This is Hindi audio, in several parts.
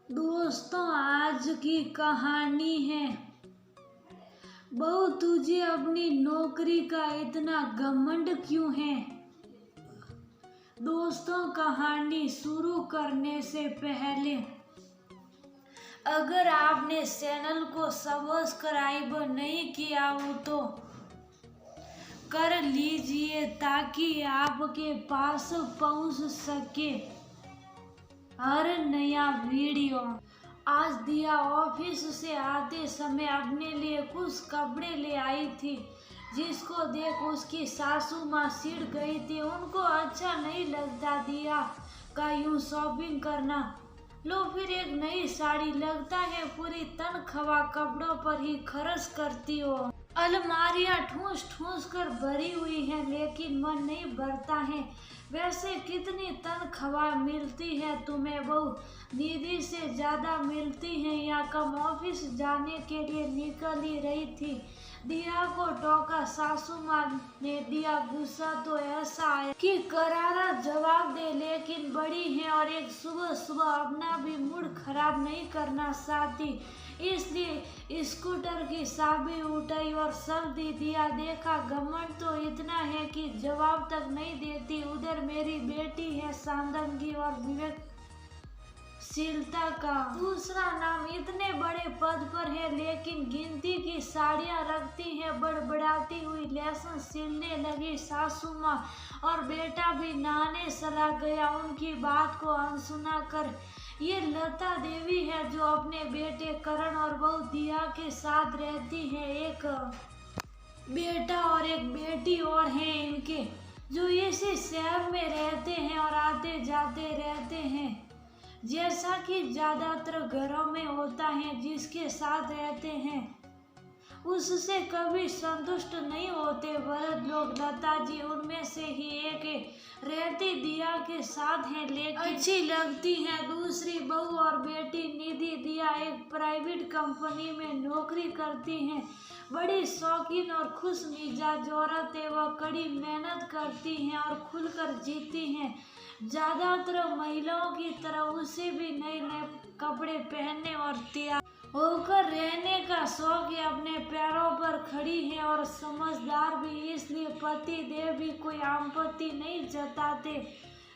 दोस्तों, आज की कहानी है। बहू, तुझे अपनी नौकरी का इतना घमंड क्यों है? दोस्तों, कहानी शुरू करने से पहले अगर आपने चैनल को सब्सक्राइब नहीं किया हो तो कर लीजिए ताकि आपके पास पहुंच सके हर नया वीडियो। आज दिया ऑफिस से आते समय अपने लिए कुछ कपड़े ले आई थी, जिसको देख उसकी सासू माँ चिढ़ गई थी। उनको अच्छा नहीं लगता दिया का यूं शॉपिंग करना। लो फिर एक नई साड़ी, लगता है पूरी तनख्वाह कपड़ों पर ही खर्च करती हो। अलमारियां ठूस ठूस कर भरी हुई है, लेकिन मन नहीं भरता है। वैसे कितनी तनख्वाह मिलती है तुम्हें बहू? निधि से ज्यादा मिलती है या कम? ऑफिस जाने के लिए निकल ही रही थी, दिया को टोका। सासू माँ ने दिया गुस्सा तो ऐसा आया कि करारा जवाब दे, लेकिन बड़ी है और एक सुबह सुबह अपना भी मूड खराब नहीं करना चाहती, इसलिए स्कूटर की चाबी उठाई और चल दी। दिया देखा घमंड तो इतना है कि जवाब तक नहीं देती। उधर मेरी बेटी है सादगी और विवेकशीलता का दूसरा नाम, इतने बड़े पद पर है लेकिन गिनती की साड़ियाँ रखती है। बड़बड़ाती हुई लहसुन छीलने लगी सासू माँ और बेटा भी नहाने चला गया। उनकी बात को अनसुना कर ये लता देवी है जो अपने बेटे करण और बहू दिया के साथ रहती है। एक बेटा और एक बेटी और हैं इनके, जो इसी शहर में रहते हैं और आते जाते रहते हैं, जैसा कि ज्यादातर घरों में होता है। जिसके साथ रहते हैं उससे कभी संतुष्ट नहीं होते वृद्ध लोग। लता जी उनमें से ही एक रहती दिया के साथ है, लेकिन अच्छी लगती है। दूसरी बहू और बेटी निधि, दिया एक प्राइवेट कंपनी में नौकरी करती हैं। बड़ी शौकीन और खुश मिजाज औरत है। वह कड़ी मेहनत करती हैं और खुलकर जीती हैं। ज्यादातर महिलाओं की तरह उसे भी नए नए कपड़े पहनने और तैयार होकर रहने का शौक है। अपने पैरों पर खड़ी है और समझदार भी, इसलिए पति देव भी कोई आपत्ति नहीं जताते।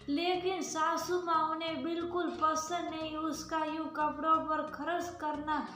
लेकिन सासू माँ उन्हें बिल्कुल पसंद नहीं उसका यूं कपड़ों पर खर्च करना।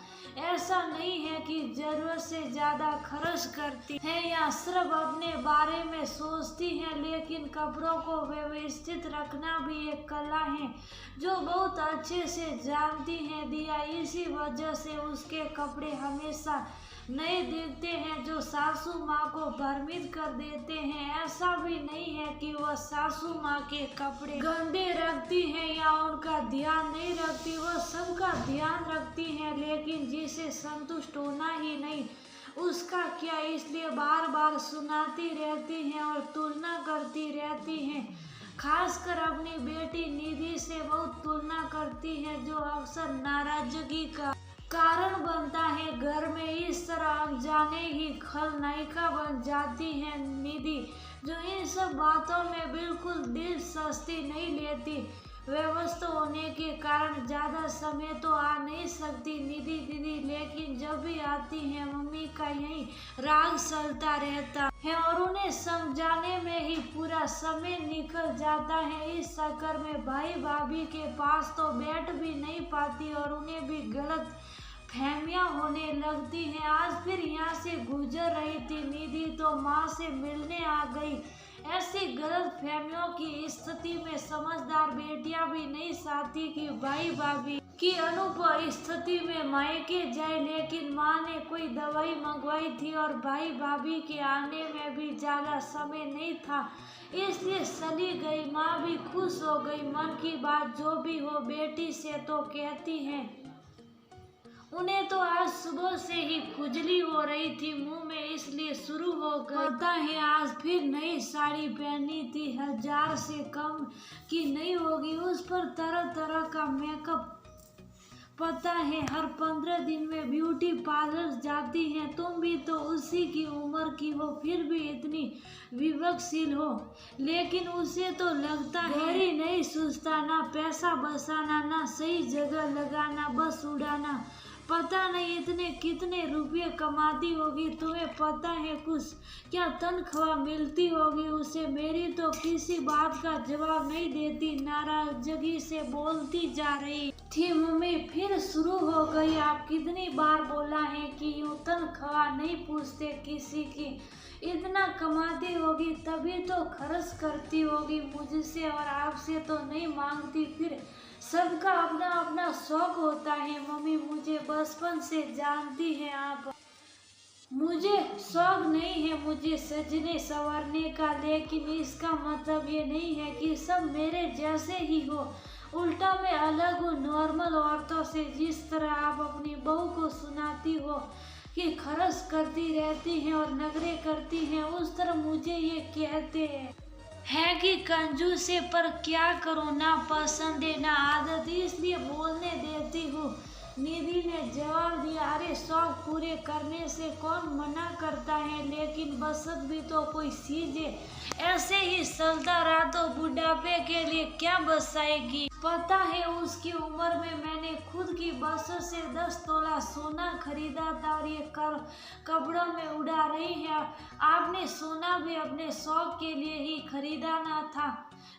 ऐसा नहीं है कि जरूरत से ज्यादा खर्च करती है या सिर्फ अपने बारे में सोचती है, लेकिन कपड़ों को व्यवस्थित रखना भी एक कला है जो बहुत अच्छे से जानती है दिया। इसी वजह से उसके कपड़े हमेशा नए दिखते हैं, जो सासू माँ को भ्रमित कर देते हैं। ऐसा भी नहीं है कि वह सासू माँ के कपड़े गंदे रखती हैं या उनका ध्यान नहीं रखती, वह सबका ध्यान रखती है, लेकिन जिसे संतुष्ट होना ही नहीं उसका क्या, इसलिए बार बार सुनाती रहती हैं और तुलना करती रहती हैं। खासकर अपनी बेटी निधि से बहुत तुलना करती है, जो अक्सर नाराजगी का कारण बनता है। घर में इस तरह अनजाने ही खलनायिका बन जाती है निधि, जो इन सब बातों में बिल्कुल दिलचस्पी नहीं लेती। व्यस्त होने के कारण ज्यादा समय तो आ नहीं सकती निधि दीदी, लेकिन जब भी आती है मम्मी का यही राग चलता रहता है और उन्हें समझाने में ही पूरा समय निकल जाता है। इस चक्कर में भाई भाभी के पास तो बैठ भी नहीं पाती और उन्हें भी गलत फहमियां होने लगती हैं। आज फिर यहाँ से गुजर रही थी निधि तो माँ से मिलने आ गई। ऐसी गलत फहमियों की स्थिति में समझदार बेटियां भी नहीं चाहती कि भाई भाभी की अनुपस्थिति में मायके जाए, लेकिन माँ ने कोई दवाई मंगवाई थी और भाई भाभी के आने में भी ज्यादा समय नहीं था, इसलिए चली गई। माँ भी खुश हो गई। मन की बात जो भी हो बेटी से तो कहती है। उन्हें तो आज सुबह से ही खुजली हो रही थी मुंह में, इसलिए शुरू हो गई। पता है आज फिर नई साड़ी पहनी थी, 1000 से कम की नहीं होगी। उस पर तरह तरह का मेकअप पता है हर 15 दिन में ब्यूटी पार्लर जाती हैं। तुम भी तो उसी की उम्र की हो, फिर भी इतनी विवेकशील हो। लेकिन उसे तो लगता है घर ही नहीं सूझता, ना पैसा बसाना, ना सही जगह लगाना, बस उड़ाना। पता नहीं इतने कितने रुपये कमाती होगी। तुम्हें पता है कुछ क्या तनख्वाह मिलती होगी उसे? मेरी तो किसी बात का जवाब नहीं देती, नाराजगी से बोलती जा रही थी। मम्मी फिर शुरू हो गई, आप कितनी बार बोला है कि यूं तनख्वाह नहीं पूछते किसी की। इतना कमाती होगी तभी तो खर्च करती होगी मुझसे, और आपसे तो नहीं मांगती। फिर सबका अपना अपना शौक होता है मम्मी, मुझे बचपन से जानती हैं आप। मुझे शौक नहीं है मुझे सजने संवरने का, लेकिन इसका मतलब ये नहीं है कि सब मेरे जैसे ही हो। उल्टा मैं अलग हूँ नॉर्मल औरतों से। जिस तरह आप अपनी बहू को सुनाती हो कि खर्च करती रहती हैं और नखरे करती हैं, उस तरह मुझे ये कहते हैं कि कंजूस है। पर क्या करूँ, ना पसंद है ना आदत, इसलिए बोलने देती हूँ। निधि ने जवाब दिया, अरे शौक पूरे करने से कौन मना करता है, लेकिन बसत भी तो कोई चीज है। ऐसे ही चलता रहा तो बुढ़ापे के लिए क्या बसाएगी। पता है उसकी उम्र में मैंने खुद की बसत से 10 तोला सोना खरीदा था, और ये कपड़ों में उड़ा रही है। आपने सोना भी अपने शौक के लिए ही खरीदा ना था।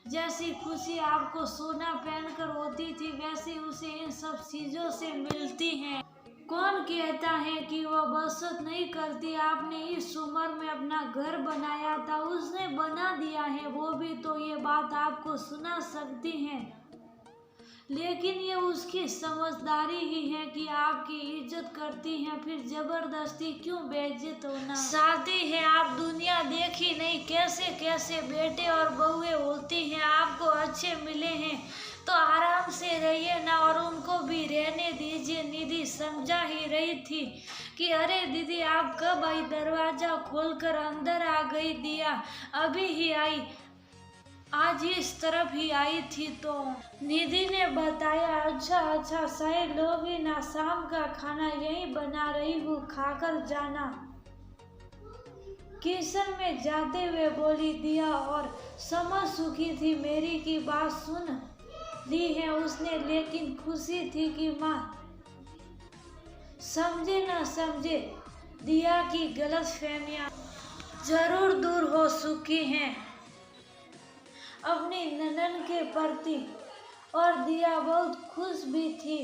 जैसी खुशी आपको सोना पहनकर होती थी, वैसे उसे इन सब चीजों से मिलती है। कौन कहता है कि वह बचत नहीं करती? आपने इस उम्र में अपना घर बनाया था, उसने बना दिया है, वो भी तो ये बात आपको सुना सकती है। लेकिन ये उसकी समझदारी ही है कि आपकी इज्जत करती हैं, फिर जबरदस्ती क्यों बेइज्जत होना। शादी है, आप दुनिया देखी नहीं कैसे कैसे बेटे और बहुएं होती हैं। आपको अच्छे मिले हैं तो आराम से रहिए ना, और उनको भी रहने दीजिए। निधि समझा ही रही थी कि अरे दीदी आप कब आई, दरवाजा खोलकर अंदर आ गई। दिया अभी ही आई, आज इस तरफ ही आई थी। तो निधि ने बताया, अच्छा शायद लोगी ना, शाम का खाना यही बना रही हूँ, खाकर जाना। किचन में जाते हुए बोली दिया, और समझ चुकी थी मेरी की बात सुन ली है उसने, लेकिन खुशी थी कि माँ समझे ना समझे, दिया की गलतफहमियां जरूर दूर हो चुकी हैं अपनी ननन के प्रति। और दिया बहुत खुश भी थी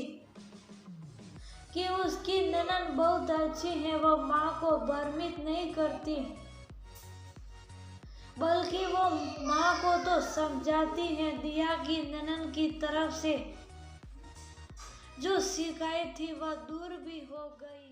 कि उसकी ननन बहुत अच्छी है। वो माँ को भ्रमित नहीं करती, बल्कि वो माँ को तो समझाती है। दिया की ननन की तरफ से जो शिकायत थी वह दूर भी हो गई।